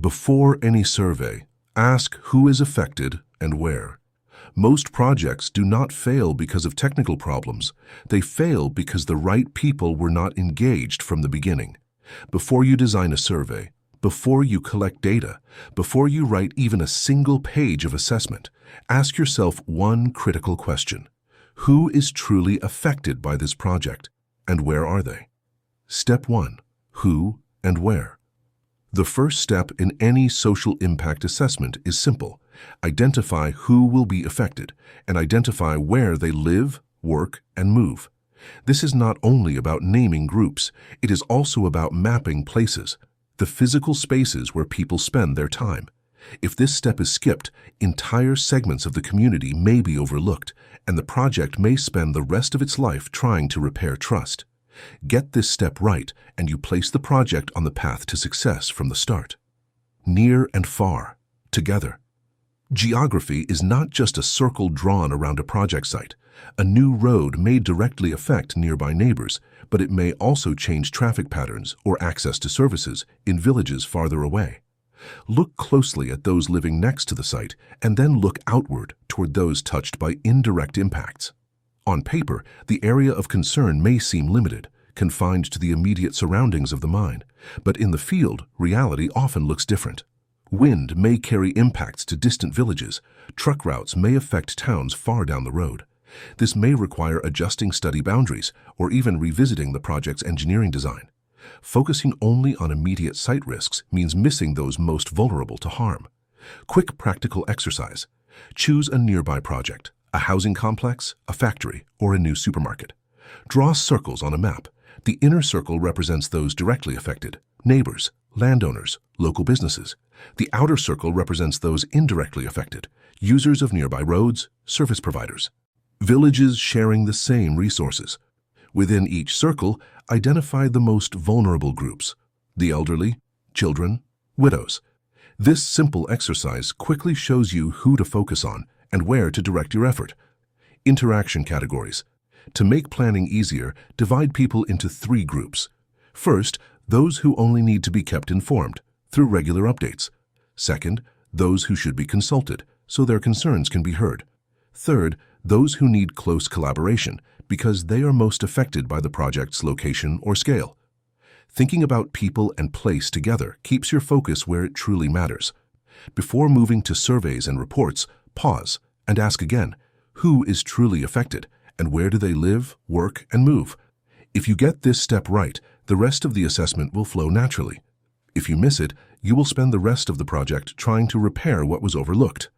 Before any survey, ask who is affected and where. Most projects do not fail because of technical problems. They fail because the right people were not engaged from the beginning. Before you design a survey, before you collect data, before you write even a single page of assessment, ask yourself one critical question. Who is truly affected by this project, and where are they? Step 1. Who and where. The first step in any social impact assessment is simple. Identify who will be affected and identify where they live, work, and move. This is not only about naming groups, it is also about mapping places, the physical spaces where people spend their time. If this step is skipped, entire segments of the community may be overlooked, and the project may spend the rest of its life trying to repair trust. Get this step right, and you place the project on the path to success from the start. Near and far, together. Geography is not just a circle drawn around a project site. A new road may directly affect nearby neighbors, but it may also change traffic patterns or access to services in villages farther away. Look closely at those living next to the site and then look outward toward those touched by indirect impacts. On paper, the area of concern may seem limited, confined to the immediate surroundings of the mine, but in the field, reality often looks different. Wind may carry impacts to distant villages. Truck routes may affect towns far down the road. This may require adjusting study boundaries or even revisiting the project's engineering design. Focusing only on immediate site risks means missing those most vulnerable to harm. Quick practical exercise. Choose a nearby project, a housing complex, a factory, or a new supermarket. Draw circles on a map. The inner circle represents those directly affected, neighbors, landowners, local businesses. The outer circle represents those indirectly affected, users of nearby roads, service providers. Villages sharing the same resources. Within each circle, identify the most vulnerable groups, the elderly, children, widows. This simple exercise quickly shows you who to focus on and where to direct your effort. Interaction categories. To make planning easier, divide people into 3 groups. First, those who only need to be kept informed through regular updates. Second, those who should be consulted so their concerns can be heard. Third, those who need close collaboration because they are most affected by the project's location or scale. Thinking about people and place together keeps your focus where it truly matters. Before moving to surveys and reports, pause and ask again, who is truly affected and where do they live, work, and move? If you get this step right, the rest of the assessment will flow naturally. If you miss it, you will spend the rest of the project trying to repair what was overlooked.